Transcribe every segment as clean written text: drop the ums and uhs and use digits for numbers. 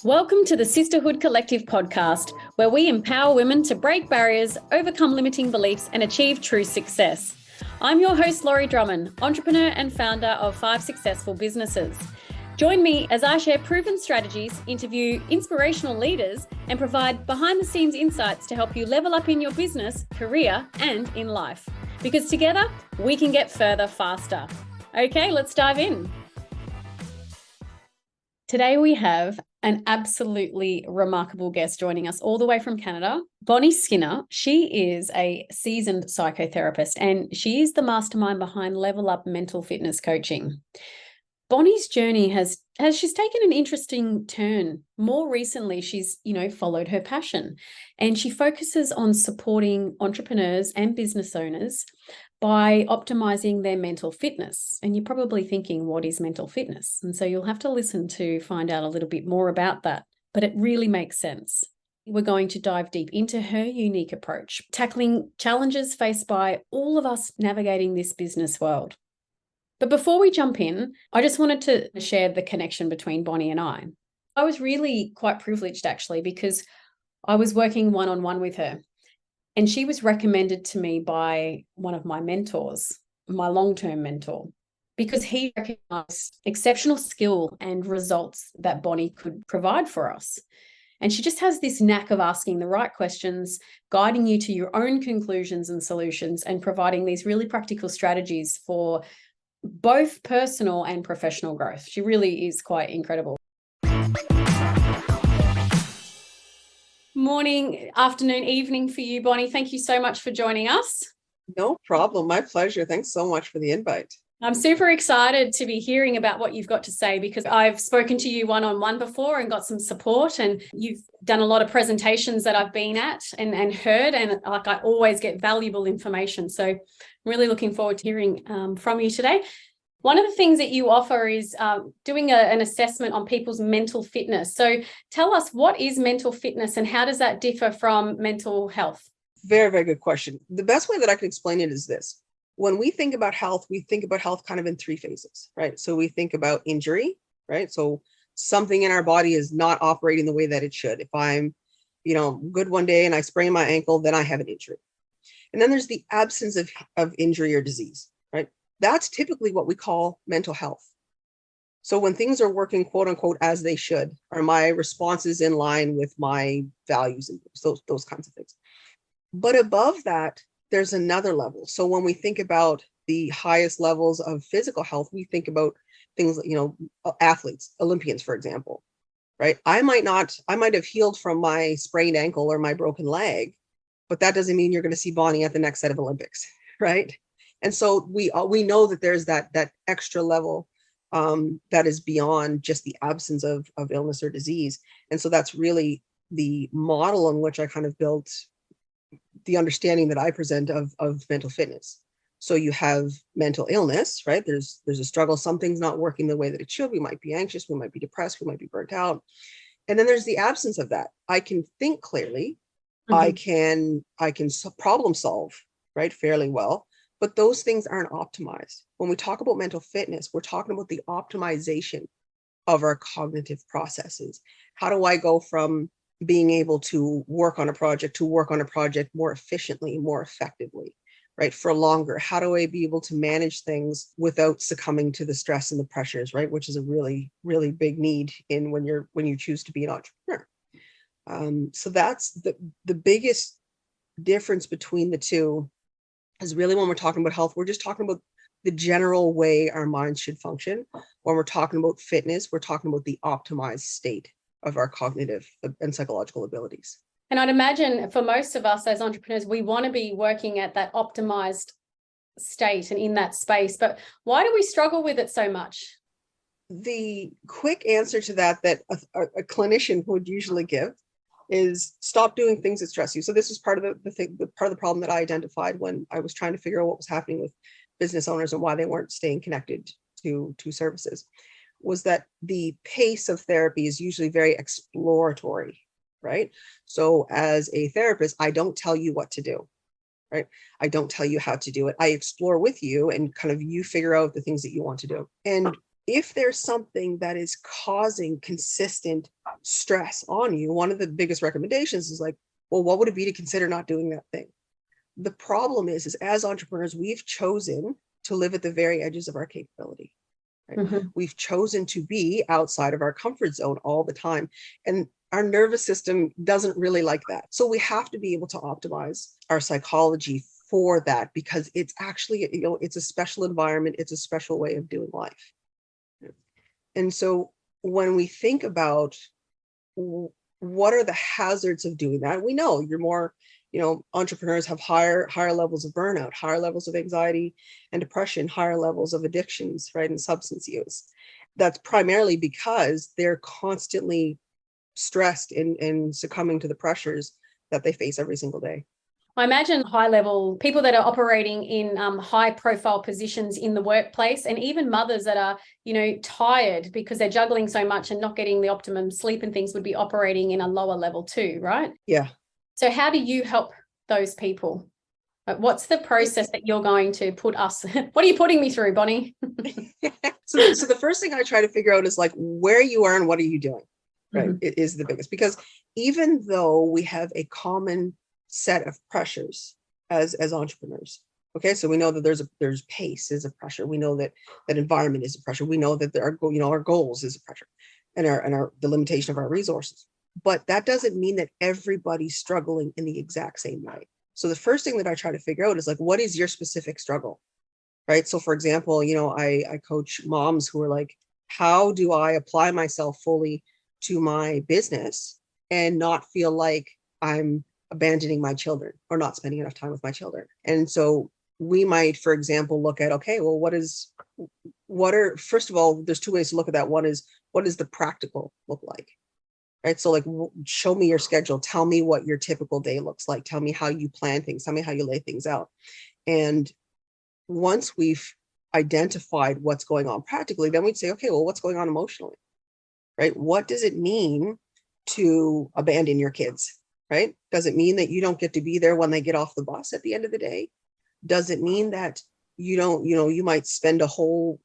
Welcome to the Sisterhood Collective podcast, where we empower women to break barriers, overcome limiting beliefs, and achieve true success. I'm your host, Laurie, entrepreneur and founder of 5 successful businesses. Join me as I share proven strategies, interview inspirational leaders, and provide behind-the-scenes insights to help you level up in your business, career, and in life. Because together, we can get further faster. Okay, let's dive in. Today we have an absolutely remarkable guest joining us all the way from Canada, Bonnie Skinner. She is a seasoned psychotherapist and she is the mastermind behind Level Up Mental Fitness Coaching. Bonnie's journey she's taken an interesting turn. More recently, she's, followed her passion, and she focuses on supporting entrepreneurs and business owners by optimizing their mental fitness. And you're probably thinking, what is mental fitness? And so you'll have to listen to find out a little bit more about that, but it really makes sense. We're going to dive deep into her unique approach, tackling challenges faced by all of us navigating this business world. But before we jump in, I just wanted to share the connection between Bonnie and I. I was really quite privileged, actually, because I was working one-on-one with her. And she was recommended to me by one of my mentors, my long-term mentor, because he recognized exceptional skill and results that Bonnie could provide for us. And she just has this knack of asking the right questions, guiding you to your own conclusions and solutions, and providing these really practical strategies for both personal and professional growth. She really is quite incredible. Morning, afternoon, evening for you, Bonnie. Thank you so much for joining us. No problem. My pleasure. Thanks so much for the invite. I'm super excited to be hearing about what you've got to say, because I've spoken to you one-on-one before and got some support, and you've done a lot of presentations that I've been at and heard, and I always get valuable information. So I'm really looking forward to hearing from you today. One of the things that you offer is doing an assessment on people's mental fitness. So tell us, what is mental fitness and how does that differ from mental health? Very, very good question. The best way that I can explain it is this. When we think about health, we think about health kind of in 3 phases, right? So we think about injury, right? So something in our body is not operating the way that it should. If I'm, good one day and I sprain my ankle, then I have an injury. And then there's the absence of injury or disease, right? That's typically what we call mental health. So when things are working, quote unquote, as they should, are my responses in line with my values and those kinds of things. But above that, there's another level. So when we think about the highest levels of physical health, we think about things like, athletes, Olympians, for example, right? I might have healed from my sprained ankle or my broken leg, but that doesn't mean you're going to see Bonnie at the next set of Olympics, right? And so we know that there's that extra level that is beyond just the absence of illness or disease. And so that's really the model on which I kind of built the understanding that I present of mental fitness. So you have mental illness, right? There's a struggle. Something's not working the way that it should. We might be anxious. We might be depressed. We might be burnt out. And then there's the absence of that. I can think clearly. Mm-hmm. I can problem solve, right, fairly well. But those things aren't optimized. When we talk about mental fitness, we're talking about the optimization of our cognitive processes. How do I go from being able to work on a project more efficiently, more effectively, right, for longer? How do I be able to manage things without succumbing to the stress and the pressures, right, which is a really, really big need when you choose to be an entrepreneur. So that's the biggest difference between the two. Is really when we're talking about health, we're just talking about the general way our minds should function. When we're talking about fitness, we're talking about the optimized state of our cognitive and psychological abilities. And I'd imagine for most of us as entrepreneurs, we want to be working at that optimized state and in that space. But why do we struggle with it so much? The quick answer to that a clinician would usually give is stop doing things that stress you. So this was part of the problem that I identified when I was trying to figure out what was happening with business owners and why they weren't staying connected to services, was that the pace of therapy is usually very exploratory, right? So as a therapist, I don't tell you what to do, right? I don't tell you how to do it. I explore with you and kind of you figure out the things that you want to do. And if there's something that is causing consistent stress on you, one of the biggest recommendations is like, well, what would it be to consider not doing that thing? The problem is as entrepreneurs, we've chosen to live at the very edges of our capability. Right? Mm-hmm. We've chosen to be outside of our comfort zone all the time. And our nervous system doesn't really like that. So we have to be able to optimize our psychology for that, because it's actually, it's a special environment. It's a special way of doing life. And so when we think about what are the hazards of doing that, we know you're more, entrepreneurs have higher levels of burnout, higher levels of anxiety and depression, higher levels of addictions, right, and substance use. That's primarily because they're constantly stressed and succumbing to the pressures that they face every single day. I imagine high level people that are operating in high profile positions in the workplace, and even mothers that are, tired because they're juggling so much and not getting the optimum sleep and things, would be operating in a lower level too, right? Yeah. So how do you help those people? What's the process that you're going to put us? What are you putting me through, Bonnie? So the first thing I try to figure out is like where you are and what are you doing, right? Mm-hmm. It is the biggest, because even though we have a common set of pressures as entrepreneurs, okay, so we know that there's pace is a pressure. We know that environment is a pressure. We know that our goals is a pressure, and the limitation of our resources. But that doesn't mean that everybody's struggling in the exact same way. So the first thing that I try to figure out is like, what is your specific struggle, right? So for example, I coach moms who are like, how do I apply myself fully to my business and not feel like I'm abandoning my children or not spending enough time with my children? And so we might, for example, look at, okay, well, first of all, there's two ways to look at that. One is, what does the practical look like? Right. So like, show me your schedule. Tell me what your typical day looks like. Tell me how you plan things. Tell me how you lay things out. And once we've identified what's going on practically, then we'd say, okay, well, what's going on emotionally? Right. What does it mean to abandon your kids? Right. Does it mean that you don't get to be there when they get off the bus at the end of the day? Does it mean that you don't, you might spend a whole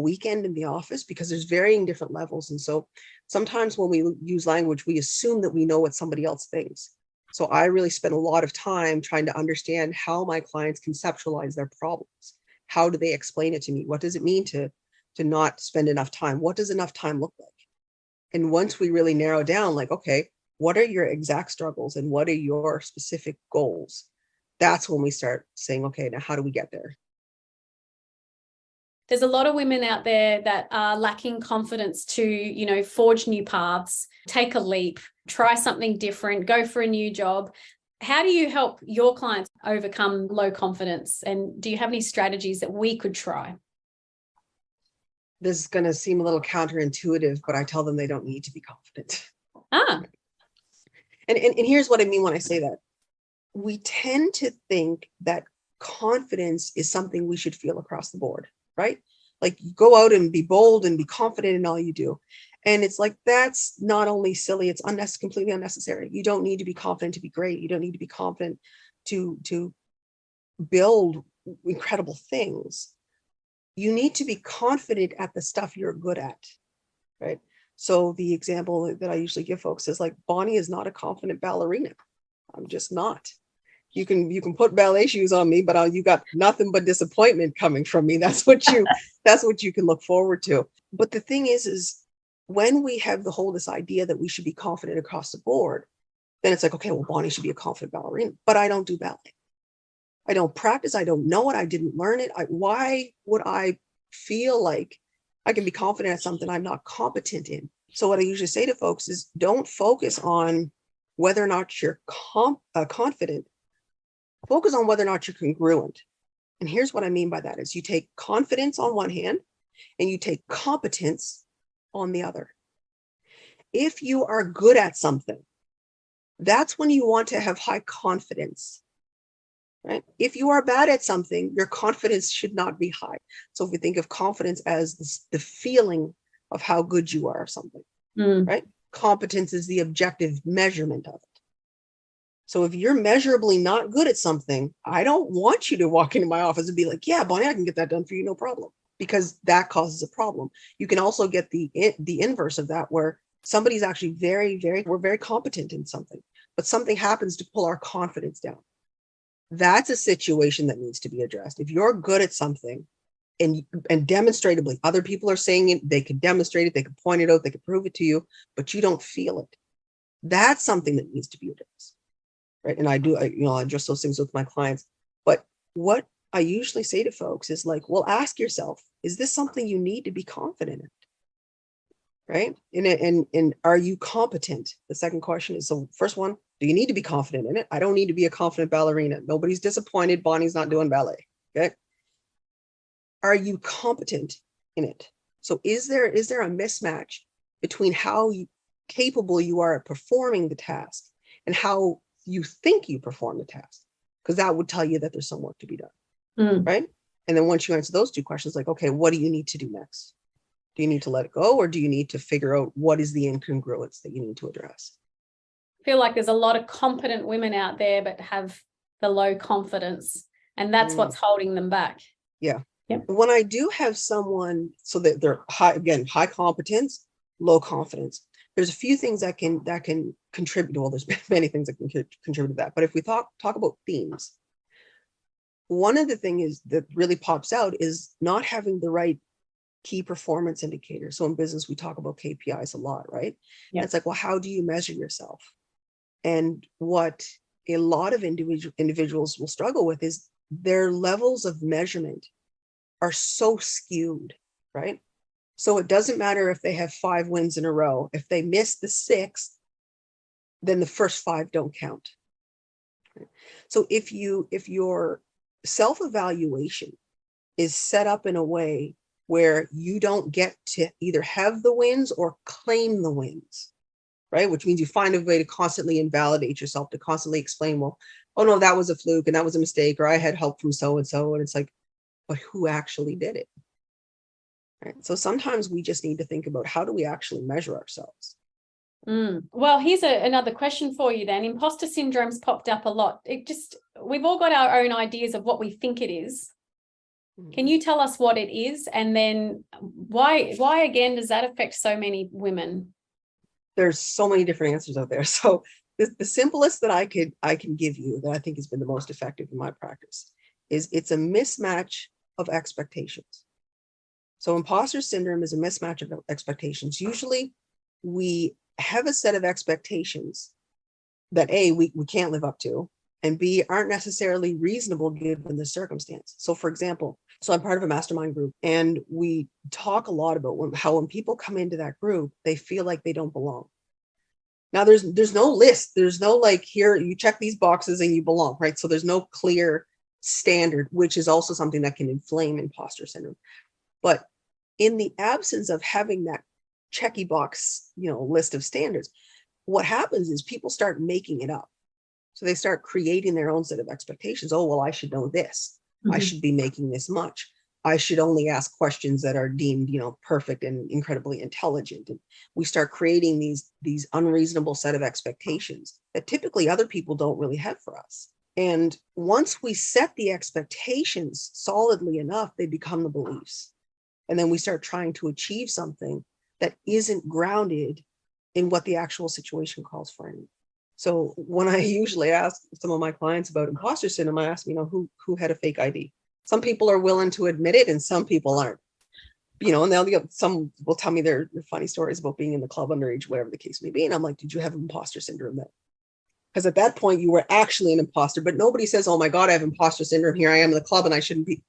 weekend in the office? Because there's varying different levels. And so sometimes when we use language, we assume that we know what somebody else thinks. So I really spend a lot of time trying to understand how my clients conceptualize their problems. How do they explain it to me? What does it mean to not spend enough time? What does enough time look like? And once we really narrow down, like, okay, what are your exact struggles and what are your specific goals? That's when we start saying, okay, now how do we get there? There's a lot of women out there that are lacking confidence to, forge new paths, take a leap, try something different, go for a new job. How do you help your clients overcome low confidence? And do you have any strategies that we could try? This is going to seem a little counterintuitive, but I tell them they don't need to be confident. And here's what I mean when I say that. We tend to think that confidence is something we should feel across the board, right? Like, you go out and be bold and be confident in all you do. And it's like, that's not only silly, it's completely unnecessary. You don't need to be confident to be great. You don't need to be confident to build incredible things. You need to be confident at the stuff you're good at, right? So the example that I usually give folks is like, Bonnie is not a confident ballerina. I'm just not. You can put ballet shoes on me, but you got nothing but disappointment coming from me. That's what you can look forward to. But the thing is when we have this idea that we should be confident across the board, then it's like, okay, well, Bonnie should be a confident ballerina, but I don't do ballet. I don't practice. I don't know it. I didn't learn it. Why would I feel like I can be confident at something I'm not competent in? So what I usually say to folks is, don't focus on whether or not you're confident. Focus on whether or not you're congruent. And here's what I mean by that is, you take confidence on one hand and you take competence on the other. If you are good at something, that's when you want to have high confidence, right? If you are bad at something, your confidence should not be high. So if we think of confidence as the feeling of how good you are of something, right? Competence is the objective measurement of it. So if you're measurably not good at something, I don't want you to walk into my office and be like, yeah, Bonnie, I can get that done for you, no problem. because that causes a problem. You can also get the inverse of that, where somebody's actually we're very competent in something, but something happens to pull our confidence down. That's a situation that needs to be addressed. If you're good at something and demonstratably other people are saying it, they can demonstrate it, they can point it out, they can prove it to you, but you don't feel it. That's something that needs to be addressed. Right. And I address those things with my clients. But what I usually say to folks is like, well, ask yourself, is this something you need to be confident in? Right. And are you competent? The second question is, so first one, do you need to be confident in it? I don't need to be a confident ballerina. Nobody's disappointed. Bonnie's not doing ballet. Okay. Are you competent in it? So is there a mismatch between how capable you are at performing the task and how you think you perform the task? Because that would tell you that there's some work to be done. Right. And then once you answer those two questions, like, okay, what do you need to do next? Do you need to let it go, or do you need to figure out what is the incongruence that you need to address? I feel like there's a lot of competent women out there, but have the low confidence, and that's what's holding them back. Yeah. Yep. When I do have someone, so that they're high competence, low confidence, there's a few things that can contribute. Well, there's many things that can contribute to that. But if we talk about themes, one of the things that really pops out is not having the right key performance indicators. So in business, we talk about KPIs a lot, right? Yep. It's like, well, how do you measure yourself? And what a lot of individuals will struggle with is their levels of measurement are so skewed, right? So it doesn't matter if they have 5 wins in a row. If they miss the 6th, then the first 5 don't count. So if your self-evaluation is set up in a way where you don't get to either have the wins or claim the wins, right? Which means you find a way to constantly invalidate yourself, to constantly explain, well, oh no, that was a fluke and that was a mistake, or I had help from so-and-so. And it's like, but who actually did it? Right? So sometimes we just need to think about, how do we actually measure ourselves? Well, here's another question for you then. Imposter syndrome's popped up a lot. We've all got our own ideas of what we think it is. Can you tell us what it is, and then why again does that affect so many women? There's so many different answers out there. So the simplest that I can give you, that I think has been the most effective in my practice, is it's a mismatch of expectations. So imposter syndrome is a mismatch of expectations. Usually we have a set of expectations that A, we can't live up to, and B, aren't necessarily reasonable given the circumstance. So for example, I'm part of a mastermind group, and we talk a lot about how when people come into that group, they feel like they don't belong. Now there's no list. There's no like, here, you check these boxes and you belong, right? So there's no clear standard, which is also something that can inflame imposter syndrome. But in the absence of having that checky box, list of standards, what happens is people start making it up. So they start creating their own set of expectations. Oh, well, I should know this. I should be making this much. I should only ask questions that are deemed, perfect and incredibly intelligent. And we start creating these unreasonable set of expectations that typically other people don't really have for us. And once we set the expectations solidly enough, they become the beliefs. And then we start trying to achieve something that isn't grounded in what the actual situation calls for. So when I usually ask some of my clients about imposter syndrome, I ask, who had a fake ID? Some people are willing to admit it and some people aren't. And some will tell me their funny stories about being in the club underage, whatever the case may be. And I'm like, did you have imposter syndrome then? Because at that point you were actually an imposter, but nobody says, oh my God, I have imposter syndrome. Here I am in the club and I shouldn't be.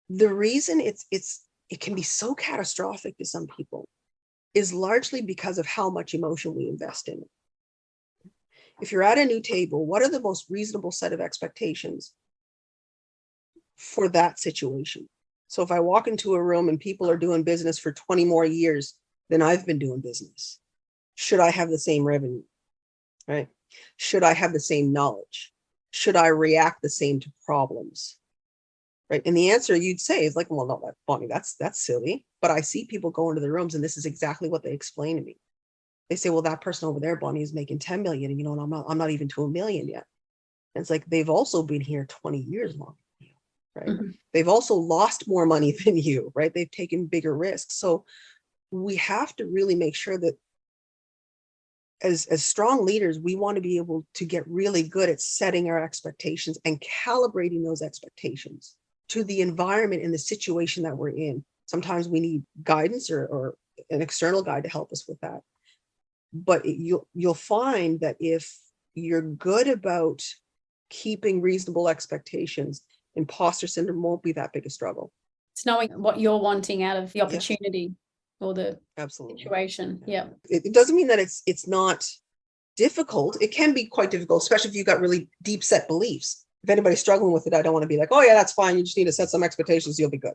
The reason it can be so catastrophic to some people is largely because of how much emotion we invest in it. If you're at a new table, what are the most reasonable set of expectations for that situation? So if I walk into a room and people are doing business for 20 more years than I've been doing business, should I have the same revenue, right? Should I have the same knowledge? Should I react the same to problems, right? And the answer you'd say is like, well, no, Bonnie, that's silly. But I see people go into the rooms and this is exactly what they explain to me. They say, well, that person over there, Bonnie, is making 10 million. And, and I'm not even to $1 million yet. And it's like, they've also been here 20 years long. right? They've also lost more money than you, right? They've taken bigger risks. So we have to really make sure that as strong leaders, we want to be able to get really good at setting our expectations and calibrating those expectations to the environment and the situation that we're in. Sometimes we need guidance or an external guide to help us with that. But you'll find that if you're good about keeping reasonable expectations, imposter syndrome won't be that big a struggle. It's knowing what you're wanting out of the opportunity or the situation. Yeah. It doesn't mean that it's not difficult. It can be quite difficult, especially if you've got really deep set beliefs. If anybody's struggling with it, I don't want to be like, oh yeah, that's fine. You just need to set some expectations. You'll be good.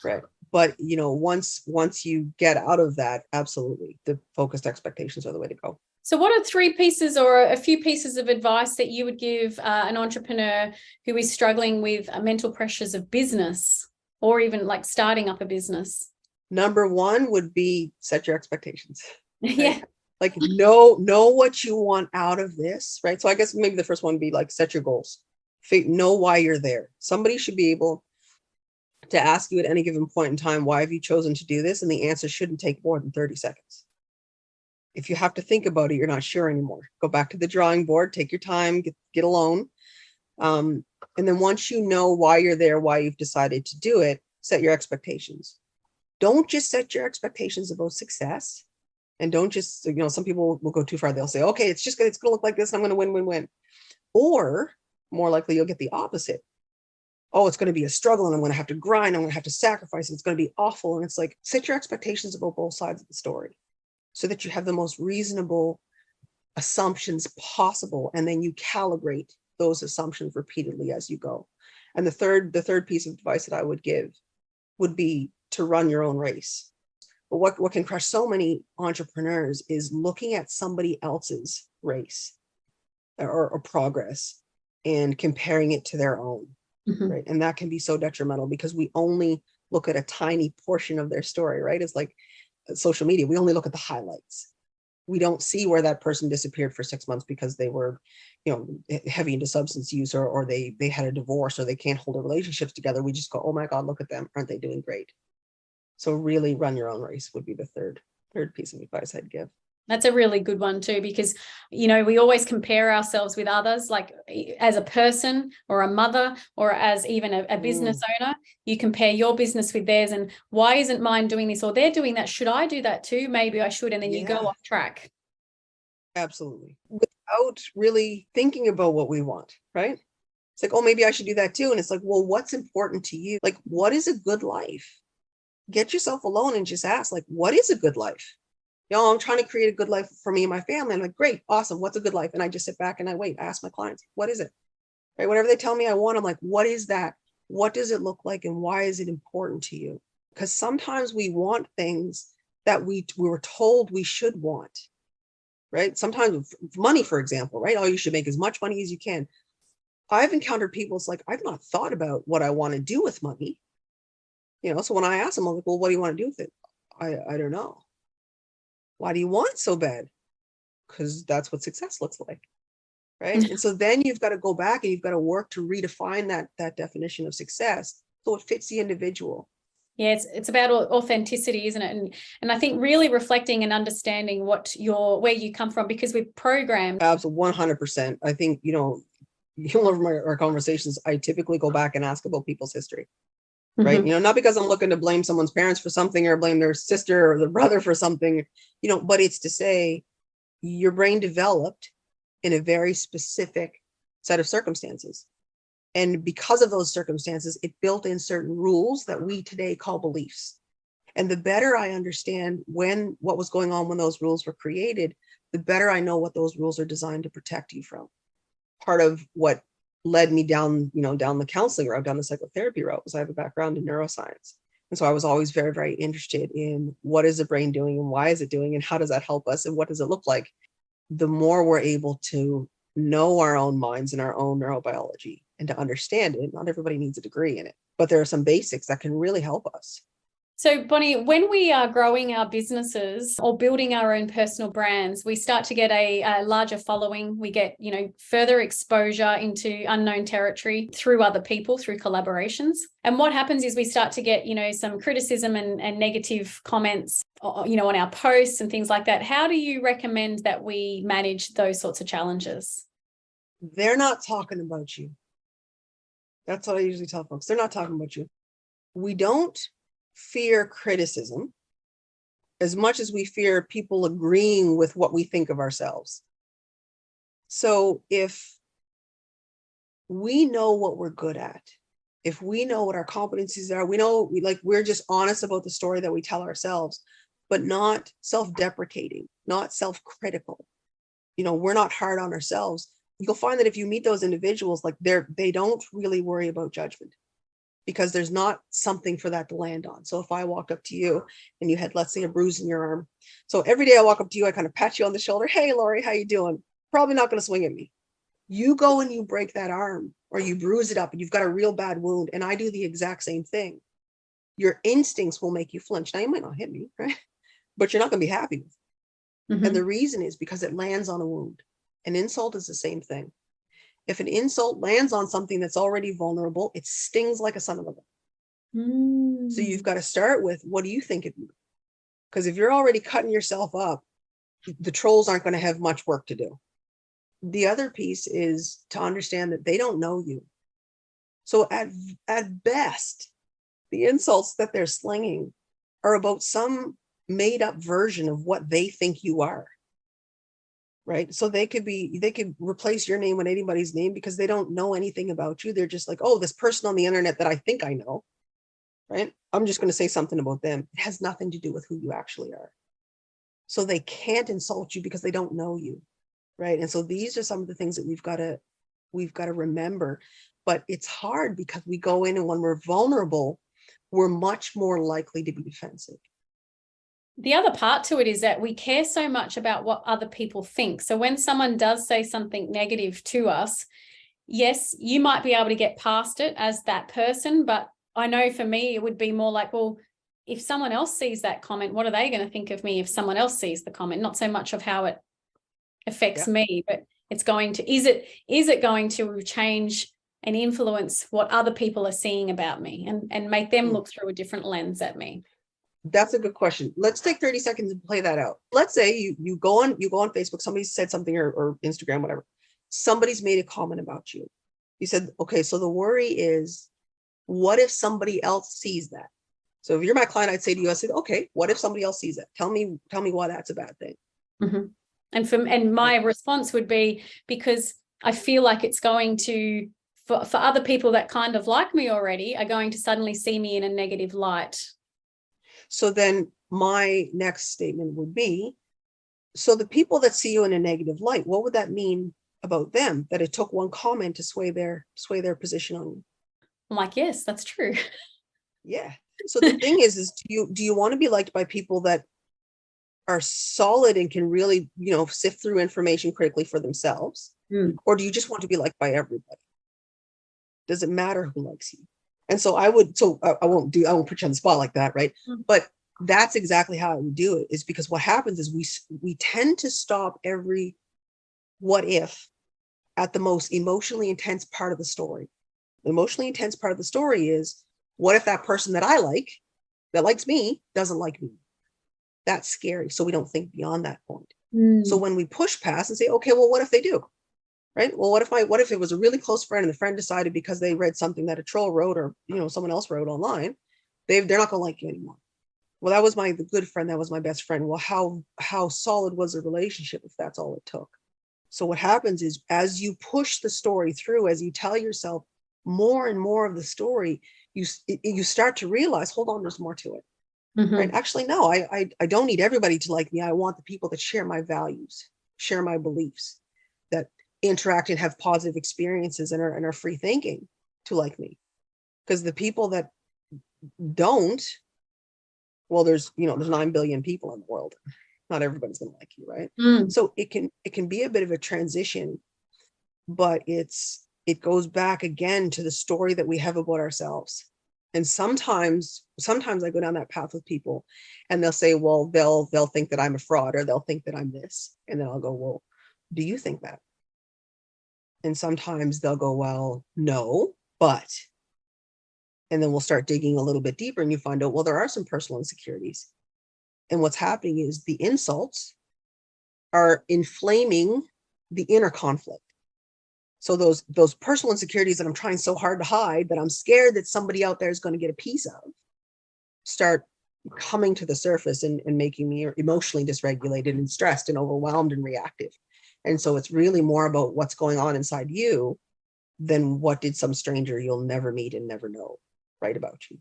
Right. But once you get out of that, absolutely, the focused expectations are the way to go. So what are 3 pieces or a few pieces of advice that you would give an entrepreneur who is struggling with mental pressures of business or even like starting up a business? Number 1 would be set your expectations. Right? Yeah. Like know what you want out of this, right? So I guess maybe the first one would be like set your goals. Know why you're there. Somebody should be able to ask you at any given point in time, why have you chosen to do this? And the answer shouldn't take more than 30 seconds. If you have to think about it, you're not sure anymore. Go back to the drawing board, take your time, get alone. And then once you know why you're there, why you've decided to do it, set your expectations. Don't just set your expectations about success. And don't just, some people will go too far. They'll say, okay, it's going to look like this. And I'm going to win. Or more likely you'll get the opposite. Oh, it's going to be a struggle and I'm going to have to grind. I'm going to have to sacrifice. And it's going to be awful. And it's like, set your expectations about both sides of the story so that you have the most reasonable assumptions possible. And then you calibrate those assumptions repeatedly as you go. And the third piece of advice that I would give would be to run your own race. But what can crush so many entrepreneurs is looking at somebody else's race or progress and comparing it to their own. Right. And that can be so detrimental because we only look at a tiny portion of their story, right? It's like social media. We only look at the highlights. We don't see where that person disappeared for 6 months because they were, heavy into substance use or they had a divorce or they can't hold their relationships together. We just go, oh my God, look at them. Aren't they doing great? So really run your own race would be the third piece of advice I'd give. That's a really good one too, because, we always compare ourselves with others, like as a person or a mother or as even a business owner, you compare your business with theirs and why isn't mine doing this or they're doing that? Should I do that too? Maybe I should. And then you go off track. Absolutely. Without really thinking about what we want, right? It's like, oh, maybe I should do that too. And it's like, well, what's important to you? Like, what is a good life? Get yourself alone and just ask, like, what is a good life? I'm trying to create a good life for me and my family. I'm like, great, awesome. What's a good life? And I just sit back and I wait. I ask my clients, what is it? Right? Whatever they tell me I want, I'm like, what is that? What does it look like? And why is it important to you? Because sometimes we want things that we were told we should want, right? Sometimes money, for example, right? Oh, you should make as much money as you can. I've encountered people, it's like, I've not thought about what I want to do with money. So when I ask them, I'm like, well, what do you want to do with it? I don't know. Why do you want it so bad? Because that's what success looks like, right? And so then you've got to go back and you've got to work to redefine that definition of success so it fits the individual. Yeah, it's about authenticity, isn't it? And I think really reflecting and understanding where you come from, because we're programmed. Absolutely, 100%. I think, you'll over our conversations, I typically go back and ask about people's history. Right. Not because I'm looking to blame someone's parents for something or blame their sister or their brother for something, but it's to say your brain developed in a very specific set of circumstances. And because of those circumstances, it built in certain rules that we today call beliefs. And the better I understand what was going on when those rules were created, the better I know what those rules are designed to protect you from. Part of what led me down the counseling route, down the psychotherapy route, was I have a background in neuroscience. And so I was always very, very interested in what is the brain doing and why is it doing and how does that help us and what does it look like? The more we're able to know our own minds and our own neurobiology and to understand it, not everybody needs a degree in it, but there are some basics that can really help us. So, Bonnie, when we are growing our businesses or building our own personal brands, we start to get a larger following. We get, further exposure into unknown territory through other people, through collaborations. And what happens is we start to get, some criticism and negative comments, on our posts and things like that. How do you recommend that we manage those sorts of challenges? They're not talking about you. That's what I usually tell folks. They're not talking about you. We don't fear criticism as much as we fear people agreeing with what we think of ourselves. So if we know what we're good at, if we know what our competencies are, we're just honest about the story that we tell ourselves, but not self-deprecating, not self-critical. We're not hard on ourselves. You'll find that if you meet those individuals, they don't really worry about judgment, because there's not something for that to land on. So if I walk up to you and you had, let's say, a bruise in your arm. So every day I walk up to you, I kind of pat you on the shoulder. Hey, Laurie, how you doing? Probably not going to swing at me. You go and you break that arm or you bruise it up and you've got a real bad wound. And I do the exact same thing. Your instincts will make you flinch. Now you might not hit me, right? But you're not going to be happy with it. Mm-hmm. And the reason is because it lands on a wound. An insult is the same thing. If an insult lands on something that's already vulnerable, it stings like a son of a gun. So you've got to start with, what do you think of you? Because if you're already cutting yourself up, the trolls aren't going to have much work to do. The other piece is to understand that they don't know you. So at best, the insults that they're slinging are about some made up version of what they think you are. Right. So they could replace your name with anybody's name because they don't know anything about you. They're just like, oh, this person on the internet that I think I know. Right. I'm just going to say something about them. It has nothing to do with who you actually are. So they can't insult you because they don't know you. Right. And so these are some of the things that we've got to remember. But it's hard because we go in and when we're vulnerable, we're much more likely to be defensive. The other part to it is that we care so much about what other people think. So when someone does say something negative to us, yes, you might be able to get past it as that person. But I know for me, it would be more like, well, if someone else sees that comment, what are they going to think of me if someone else sees the comment? Not so much of how it affects me, but it's going to, is it going to change and influence what other people are seeing about me and make them look through a different lens at me? That's a good question. Let's take 30 seconds and play that out. Let's say you go on Facebook, somebody said something or Instagram, whatever. Somebody's made a comment about you. You said, okay, so the worry is, what if somebody else sees that? So if you're my client, I'd say to you, I said, okay, what if somebody else sees it? Tell me why that's a bad thing. Mm-hmm. And my response would be, because I feel like it's going to, for other people that kind of like me already, are going to suddenly see me in a negative light. So then my next statement would be, so the people that see you in a negative light, what would that mean about them? That it took one comment to sway their position on you? I'm like, yes, that's true. Yeah. So the thing is do you want to be liked by people that are solid and can really, sift through information critically for themselves? Or do you just want to be liked by everybody? Does it matter who likes you? And so I won't put you on the spot like that, right? But that's exactly how I would do it, is because what happens is we tend to stop every what if at the most emotionally intense part of the story. The emotionally intense part of the story is, what if that person that I like, that likes me, doesn't like me? That's scary. So we don't think beyond that point. So when we push past and say, okay, well, what if they do? Right? Well, what if it was a really close friend and the friend decided because they read something that a troll wrote or someone else wrote online, they're not going to like you anymore. Well, that was the good friend. That was my best friend. Well, how solid was the relationship if that's all it took? So what happens is, as you push the story through, as you tell yourself more and more of the story, you start to realize, hold on, there's more to it. Mm-hmm. Right? Actually, no, I don't need everybody to like me. I want the people that share my values, share my beliefs, that interact and have positive experiences and are free thinking to like me. Because the people that don't, well, there's 9 billion people in the world. Not everybody's going to like you, right? So it can be a bit of a transition, but it goes back again to the story that we have about ourselves. And sometimes I go down that path with people and they'll say, well, they'll think that I'm a fraud, or they'll think that I'm this. And then I'll go, well, do you think that? And sometimes they'll go, well, no, but, and then we'll start digging a little bit deeper and you find out, well, there are some personal insecurities. And what's happening is the insults are inflaming the inner conflict. So those personal insecurities that I'm trying so hard to hide, that I'm scared that somebody out there is going to get a piece of, start coming to the surface and making me emotionally dysregulated and stressed and overwhelmed and reactive. And so it's really more about what's going on inside you than what did some stranger you'll never meet and never know write about you.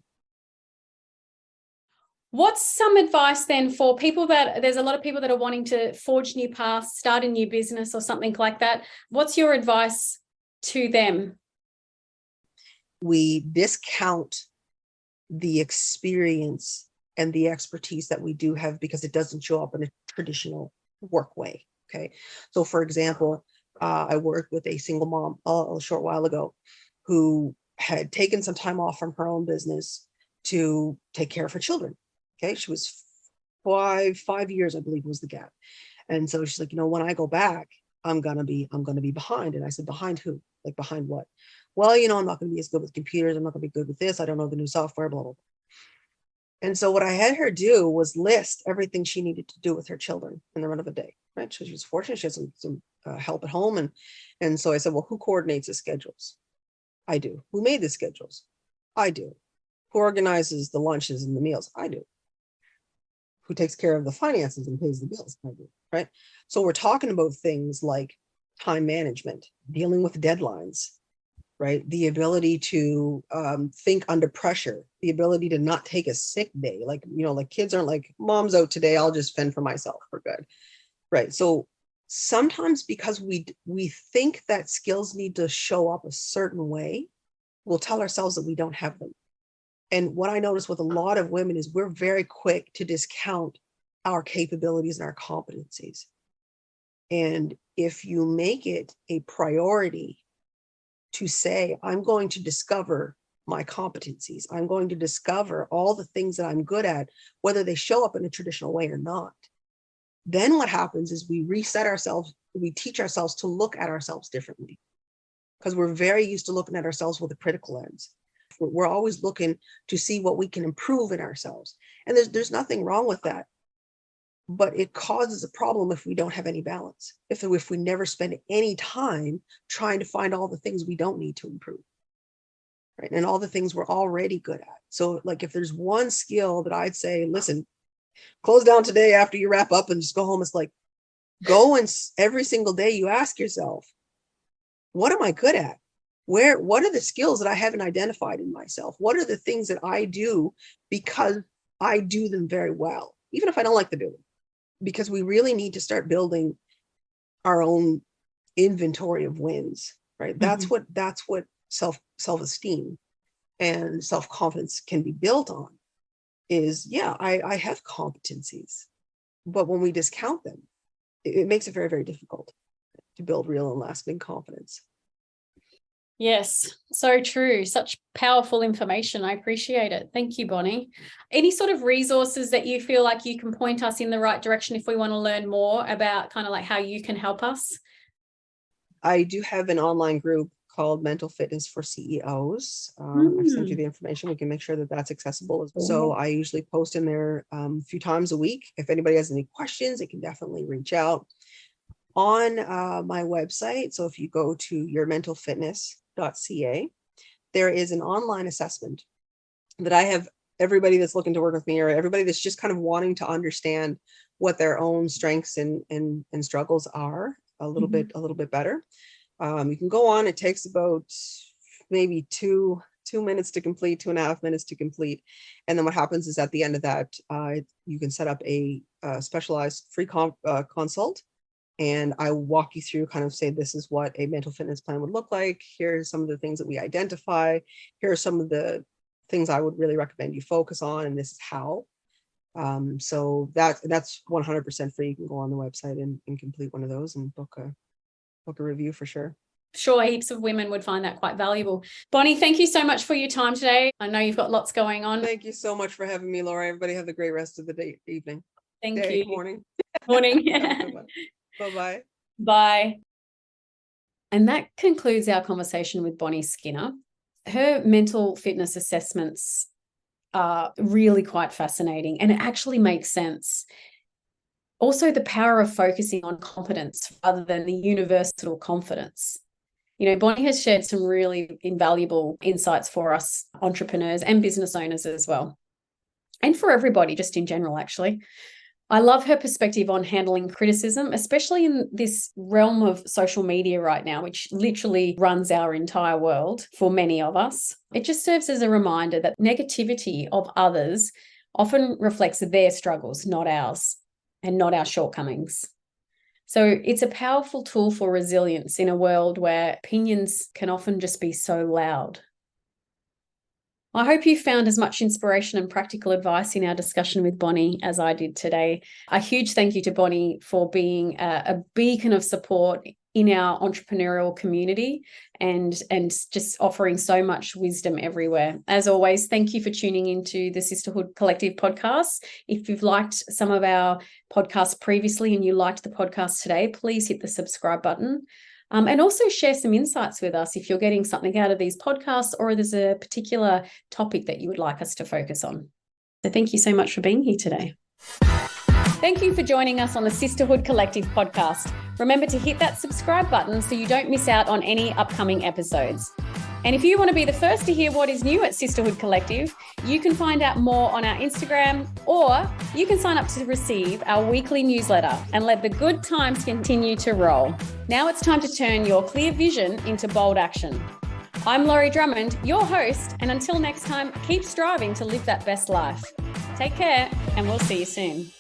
What's some advice then for people that there's a lot of people that are wanting to forge new paths, start a new business or something like that? What's your advice to them? We discount the experience and the expertise that we do have because it doesn't show up in a traditional work way. Okay. So for example, I worked with a single mom a short while ago who had taken some time off from her own business to take care of her children. Okay. She was 5 years, I believe, was the gap. And so she's like, when I go back, I'm going to be behind. And I said, behind who? Like, behind what? Well, I'm not going to be as good with computers. I'm not going to be good with this. I don't know the new software, blah, blah, blah. And so what I had her do was list everything she needed to do with her children in the run of a day, right? So she was fortunate. She had some help at home. And so I said, well, who coordinates the schedules? I do. Who made the schedules? I do. Who organizes the lunches and the meals? I do. Who takes care of the finances and pays the bills? I do, right? So we're talking about things like time management, dealing with deadlines, right? The ability to think under pressure, the ability to not take a sick day. Like, like kids aren't like, mom's out today, I'll just fend for myself, we're good, right? So sometimes because we think that skills need to show up a certain way, we'll tell ourselves that we don't have them. And what I notice with a lot of women is we're very quick to discount our capabilities and our competencies. And if you make it a priority to say, I'm going to discover my competencies, I'm going to discover all the things that I'm good at, whether they show up in a traditional way or not, then what happens is we reset ourselves, we teach ourselves to look at ourselves differently, because we're very used to looking at ourselves with a critical lens. We're always looking to see what we can improve in ourselves. And there's nothing wrong with that. But it causes a problem if we don't have any balance. If we never spend any time trying to find all the things we don't need to improve, right? And all the things we're already good at. So like if there's one skill that I'd say, listen, close down today after you wrap up and just go home. It's like, go and every single day you ask yourself, what am I good at? What are the skills that I haven't identified in myself? What are the things that I do because I do them very well, even if I don't like to do them? Because we really need to start building our own inventory of wins, right? Mm-hmm. That's what self-esteem and self-confidence can be built on is, I have competencies, but when we discount them, it makes it very, very difficult to build real and lasting confidence. Yes, so true. Such powerful information. I appreciate it. Thank you, Bonnie. Any sort of resources that you feel like you can point us in the right direction if we want to learn more about kind of like how you can help us? I do have an online group called Mental Fitness for CEOs. I've sent you the information. We can make sure that that's accessible. So I usually post in there a few times a week. If anybody has any questions, they can definitely reach out. On my website, so if you go to yourmentalfitness.ca, there is an online assessment that I have everybody that's looking to work with me, or everybody that's just kind of wanting to understand what their own strengths and struggles are a little bit better. You can go on. It takes about maybe 2 minutes to complete, 2.5 minutes to complete. And then what happens is at the end of that, you can set up a specialized free consult. And I walk you through, kind of say, this is what a mental fitness plan would look like. Here's some of the things that we identify. Here are some of the things I would really recommend you focus on, and this is how. So that's 100% free. You can go on the website and complete one of those and book a review for sure. sure heaps of women would find that quite valuable. Bonnie, thank you so much for your time today. I know you've got lots going on. Thank you so much for having me, Laurie. Everybody have a great rest of the day, evening. Thank you. Morning. Morning. Bye-bye. Bye. And that concludes our conversation with Bonnie Skinner. Her mental fitness assessments are really quite fascinating, and it actually makes sense. Also, the power of focusing on competence rather than the universal confidence. You know, Bonnie has shared some really invaluable insights for us entrepreneurs and business owners as well, and for everybody just in general, actually. I love her perspective on handling criticism, especially in this realm of social media right now, which literally runs our entire world for many of us. It just serves as a reminder that negativity of others often reflects their struggles, not ours, and not our shortcomings. So it's a powerful tool for resilience in a world where opinions can often just be so loud. I hope you found as much inspiration and practical advice in our discussion with Bonnie as I did today. A huge thank you to Bonnie for being a beacon of support in our entrepreneurial community and just offering so much wisdom everywhere. As always, thank you for tuning into the Sisterhood Collective podcast. If you've liked some of our podcasts previously and you liked the podcast today, please hit the subscribe button. And also share some insights with us if you're getting something out of these podcasts or there's a particular topic that you would like us to focus on. So thank you so much for being here today. Thank you for joining us on the Sisterhood Collective podcast. Remember to hit that subscribe button so you don't miss out on any upcoming episodes. And if you want to be the first to hear what is new at Sisterhood Collective, you can find out more on our Instagram, or you can sign up to receive our weekly newsletter and let the good times continue to roll. Now it's time to turn your clear vision into bold action. I'm Laurie Drummond, your host, and until next time, keep striving to live that best life. Take care, and we'll see you soon.